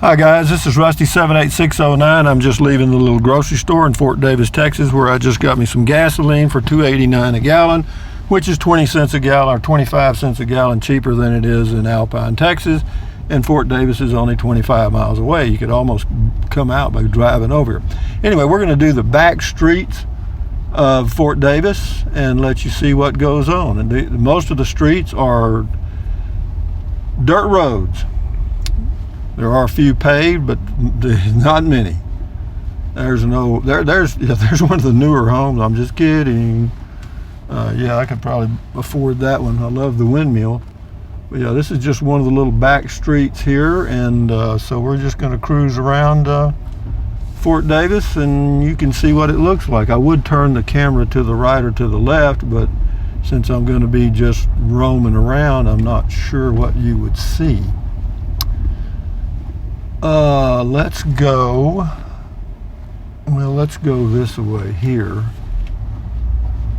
Hi guys, this is Rusty78609. I'm just leaving the little grocery store in Fort Davis, Texas, where I just got me some gasoline for $2.89 a gallon, which is 20 cents a gallon or 25 cents a gallon cheaper than it is in Alpine, Texas. And Fort Davis is only 25 miles away. You could almost come out by driving over here. Anyway, we're going to do the back streets of Fort Davis and let you see what goes on. And most of the streets are dirt roads. There are a few paved, but not many. There's one of the newer homes. I'm just kidding. Yeah, I could probably afford that one. I love the windmill. But yeah, this is just one of the little back streets here, and so we're just going to cruise around Fort Davis, and you can see what it looks like. I would turn the camera to the right or to the left, but since I'm going to be just roaming around, I'm not sure what you would see. Let's go this way here.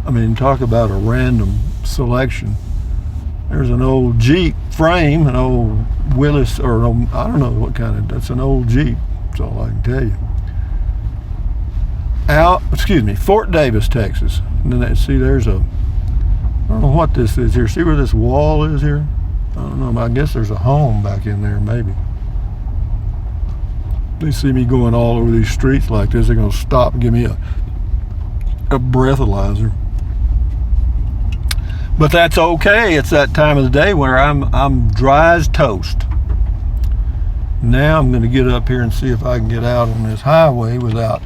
I mean, talk about a random selection. There's an old Jeep frame, an old Willis, or an old, I don't know what kind of, that's an old Jeep. That's all I can tell you. Fort Davis, Texas. And then see, there's I don't know what this is here. See where this wall is here? I don't know, I guess there's a home back in there, maybe. They see me going all over these streets like this, they're going to stop and give me a breathalyzer. But that's okay. It's that time of the day where I'm dry as toast. Now I'm going to get up here and see if I can get out on this highway without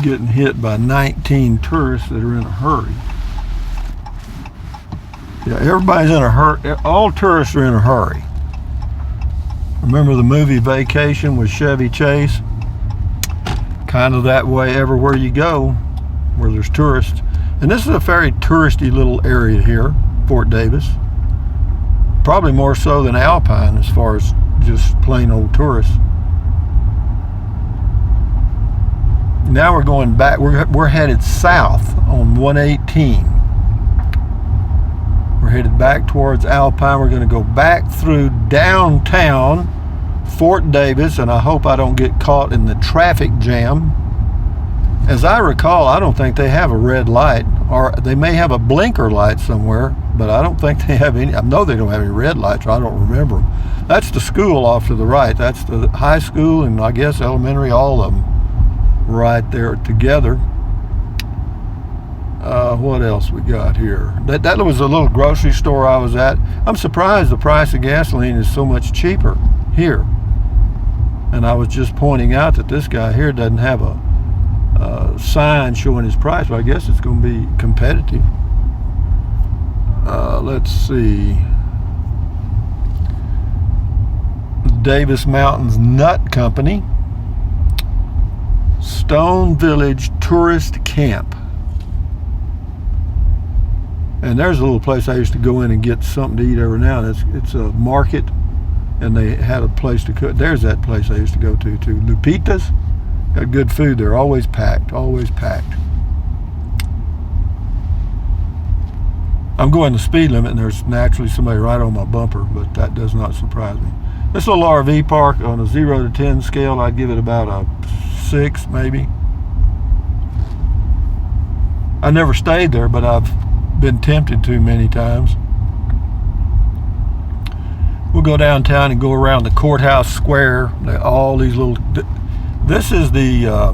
getting hit by 19 tourists that are in a hurry. Yeah, everybody's in a hurry. All tourists are in a hurry. Remember the movie Vacation with Chevy Chase? Kind of that way everywhere you go where there's tourists. And this is a very touristy little area here, Fort Davis. Probably more so than Alpine as far as just plain old tourists. Now we're going back, we're headed south on 118. We're headed back towards Alpine. We're going to go back through downtown Fort Davis, and I hope I don't get caught in the traffic jam. As I recall, I don't think they have a red light, or they may have a blinker light somewhere, but I don't think they have any. I know they don't have any red lights, or I don't remember them. That's the school off to the right. That's the high school and I guess elementary, all of them right there together. What else we got here? That was a little grocery store I was at. I'm surprised the price of gasoline is so much cheaper here. And I was just pointing out that this guy here doesn't have a sign showing his price, but I guess it's going to be competitive. Let's see. Davis Mountains Nut Company. Stone Village Tourist Camp. And there's a little place I used to go in and get something to eat every now and then. It's a market, and they had a place to cook. There's that place I used to go to Lupita's. Got good food there, always packed, always packed. I'm going the speed limit, and there's naturally somebody right on my bumper, but that does not surprise me. This little RV park, on a 0 to 10 scale, I'd give it about a 6, maybe. I never stayed there, but I've been tempted to many times. We'll go downtown and go around the Courthouse Square. All these little. This is the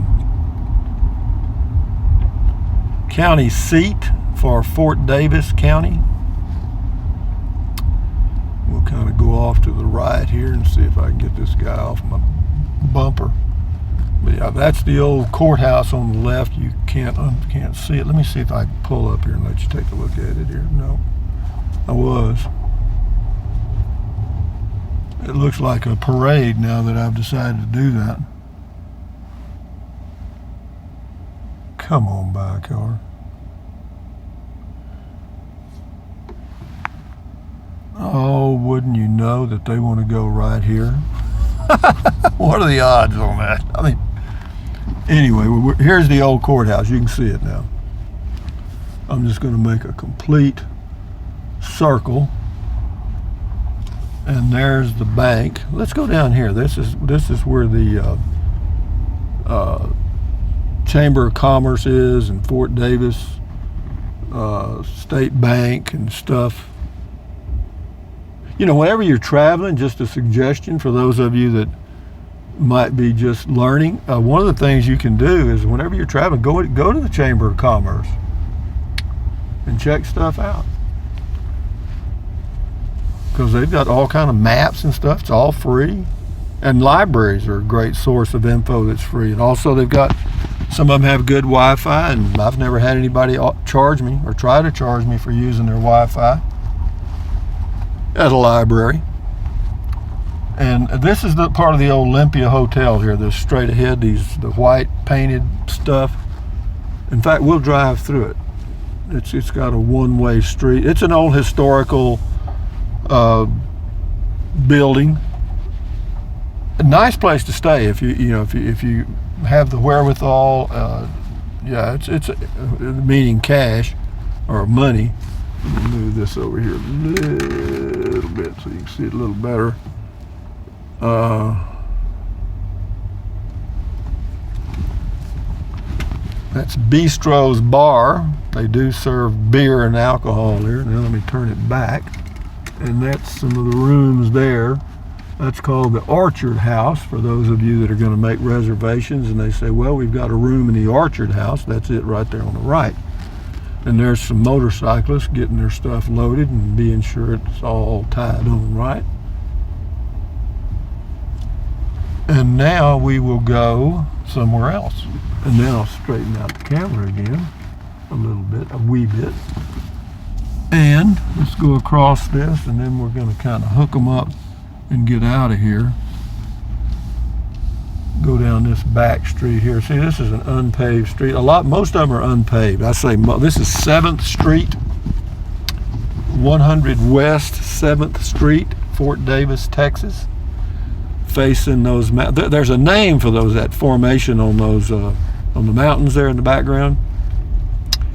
county seat for Fort Davis County. We'll kind of go off to the right here and see if I can get this guy off my bumper. But yeah, that's the old courthouse on the left. You can't see it. Let me see if I can pull up here and let you take a look at it here. No, I was. It looks like a parade now that I've decided to do that. Come on by, car. Oh, wouldn't you know that they want to go right here? What are the odds on that? I mean, anyway, here's the old courthouse. You can see it now. I'm just going to make a complete circle And there's the bank. Let's go down here. This is where the Chamber of Commerce is, and Fort Davis State Bank and stuff. You know, whenever you're traveling, just a suggestion for those of you that might be just learning. One of the things you can do is whenever you're traveling, go to the Chamber of Commerce and check stuff out, because they've got all kind of maps and stuff. It's all free, and libraries are a great source of info that's free. And also they've got, some of them have good Wi-Fi, and I've never had anybody charge me or try to charge me for using their Wi-Fi at a library. And this is the part of the Olympia Hotel here. This straight ahead, the white painted stuff. In fact, we'll drive through it. It's got a one-way street. It's an old historical building. A nice place to stay if you have the wherewithal. Yeah, it's meaning cash or money. Let me move this over here a little bit so you can see it a little better. That's Bistro's Bar. They do serve beer and alcohol here. Now let me turn it back. And that's some of the rooms there. That's called the Orchard House, for those of you that are going to make reservations and they say, well, we've got a room in the Orchard House. That's it right there on the right. And there's some motorcyclists getting their stuff loaded and being sure it's all tied on right. And now we will go somewhere else. And then I'll straighten out the camera again a little bit, a wee bit. And let's go across this, and then we're going to kind of hook them up and get out of here. Go down this back street here. See, this is an unpaved street. Most of them are unpaved. I say this is 7th Street, 100 West 7th Street, Fort Davis, Texas. Facing those mountains. There's a name for that formation on those on the mountains there in the background,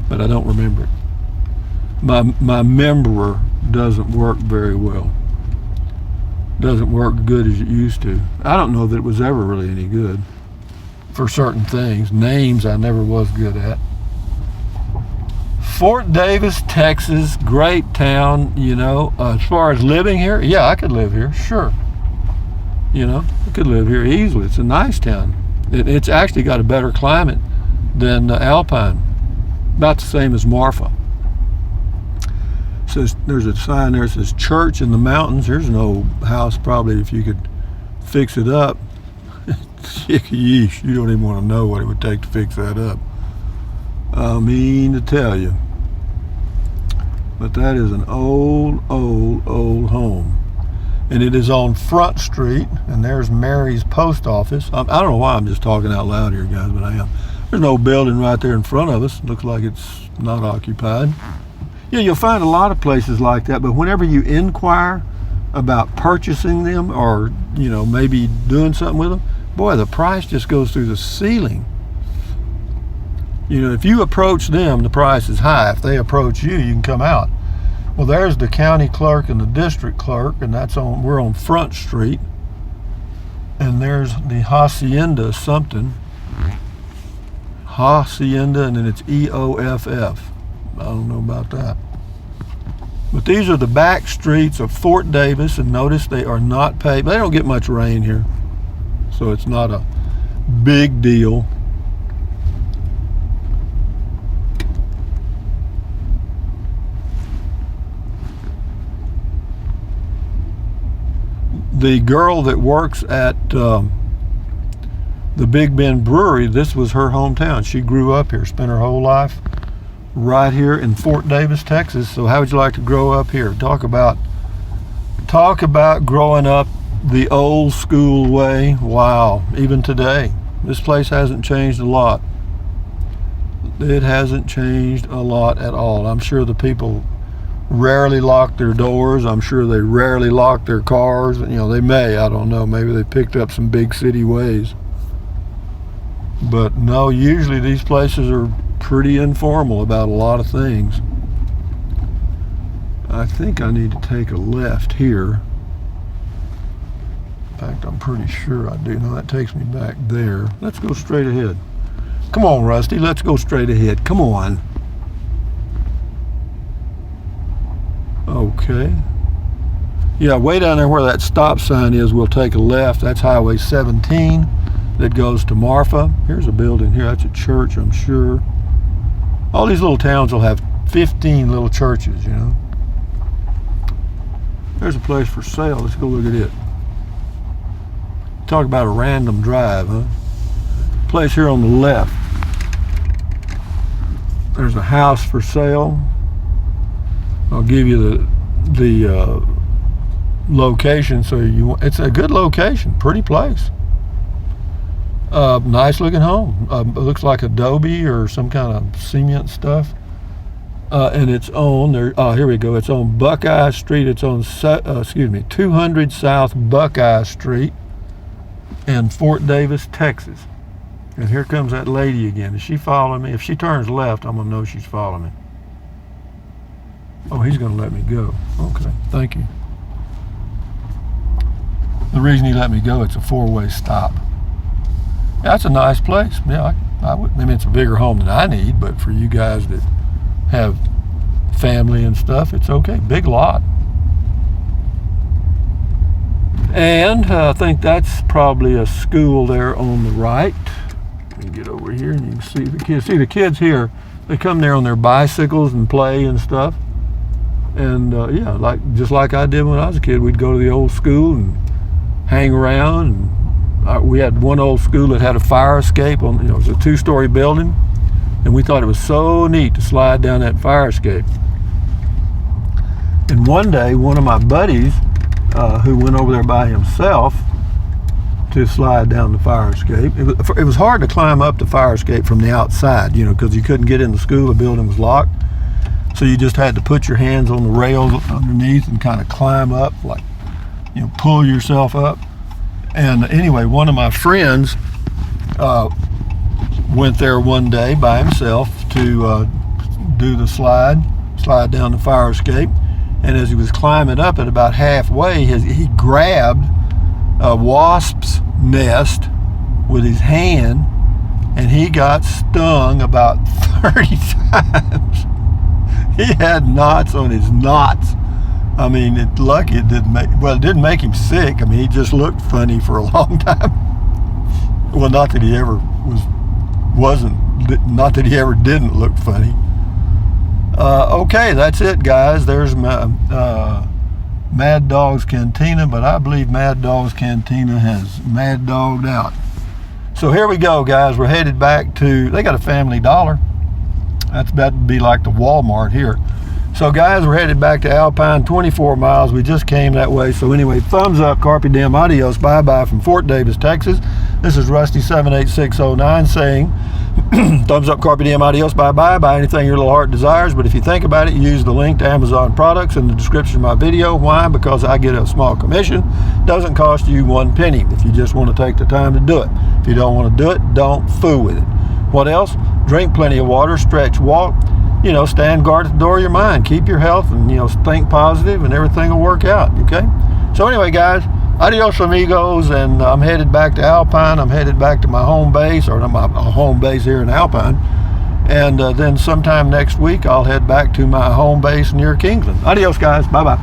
but I don't remember it. My memorer doesn't work very well. Doesn't work good as it used to. I don't know that it was ever really any good for certain things. Names I never was good at. Fort Davis, Texas, great town. You know, as far as living here, yeah, I could live here, sure. You know, I could live here easily. It's a nice town. It's actually got a better climate than Alpine. About the same as Marfa. Says there's a sign there that says church in the mountains. There's an old house, probably, if you could fix it up. Yeesh, you don't even want to know what it would take to fix that up. I mean to tell you. But that is an old home. And it is on Front Street, and there's Mary's post office. I don't know why I'm just talking out loud here, guys, but I am. There's an old building right there in front of us. Looks like it's not occupied. Yeah, you'll find a lot of places like that, but whenever you inquire about purchasing them or, you know, maybe doing something with them, boy, the price just goes through the ceiling. You know, if you approach them, the price is high. If they approach you, you can come out. Well, there's the county clerk and the district clerk, and we're on Front Street. And there's the Hacienda something. Hacienda, and then it's EOFF. I don't know about that. But these are the back streets of Fort Davis, and notice they are not paved. They don't get much rain here, so it's not a big deal. The girl that works at the Big Bend Brewery, this was her hometown. She grew up here, spent her whole life right here in Fort Davis, Texas. So how would you like to grow up here? Talk about growing up the old school way. Wow, even today. This place hasn't changed a lot. It hasn't changed a lot at all. I'm sure the people rarely lock their doors. I'm sure they rarely lock their cars. You know, they may, I don't know, maybe they picked up some big city ways. But no, usually these places are pretty informal about a lot of things. I think I need to take a left here fact, I'm pretty sure I do. No, that takes me back there. Let's go straight ahead. Come on, Rusty, let's go straight ahead. Come on. Okay. Yeah, way down there where that stop sign is, we'll take a left. That's Highway 17 that goes to Marfa. Here's a building here. That's a church, I'm sure. All these little towns will have 15 little churches, you know. There's a place for sale. Let's go look at it. Talk about a random drive, huh? Place here on the left. There's a house for sale. I'll give you the location. So it's a good location, pretty place. Nice looking home. It looks like adobe or some kind of cement stuff. And it's on there. Here we go. It's on Buckeye Street. It's on 200 South Buckeye Street in Fort Davis, Texas. And here comes that lady again. Is she following me? If she turns left, I'm gonna know she's following me. Oh, he's gonna let me go. Okay, thank you. The reason he let me go, it's a four-way stop. Yeah, that's a nice place. Yeah, I mean, it's a bigger home than I need, but for you guys that have family and stuff, it's okay. Big lot. And I think that's probably a school there on the right. Let me get over here and you can see the kids. See the kids here, they come there on their bicycles and play and stuff. And yeah, just like I did when I was a kid, we'd go to the old school and hang around. And we had one old school that had a fire escape on, it was a 2-story building. And we thought it was so neat to slide down that fire escape. And one day, one of my buddies, who went over there by himself to slide down the fire escape, it was hard to climb up the fire escape from the outside, because you couldn't get in the school, the building was locked. So you just had to put your hands on the rails underneath and kind of climb up, like, pull yourself up. And anyway, one of my friends went there one day by himself to do the slide down the fire escape. And as he was climbing up at about halfway, he grabbed a wasp's nest with his hand, and he got stung about 30 times. He had knots on his knots. I mean, lucky it didn't make him sick. I mean, he just looked funny for a long time. Well, not that he ever not that he ever didn't look funny. Okay, that's it, guys. There's my Mad Dog's Cantina, but I believe Mad Dog's Cantina has Mad Dogged out. So here we go, guys. We're headed back to, they got a Family Dollar. That'd be like the Walmart here. So guys, we're headed back to Alpine, 24 miles. We just came that way. So anyway, thumbs up, carpe diem, adios, bye-bye from Fort Davis, Texas. This is Rusty78609 saying, thumbs up, carpe diem, adios, bye-bye, buy anything your little heart desires. But if you think about it, use the link to Amazon products in the description of my video. Why? Because I get a small commission. Doesn't cost you 1 penny if you just want to take the time to do it. If you don't want to do it, don't fool with it. What else? Drink plenty of water, stretch, walk. Stand guard at the door of your mind. Keep your health and, think positive and everything will work out, okay? So anyway, guys, adios amigos, and I'm headed back to Alpine. I'm headed back to my home base, or my home base here in Alpine. And then sometime next week, I'll head back to my home base near Kingsland. Adios, guys. Bye-bye.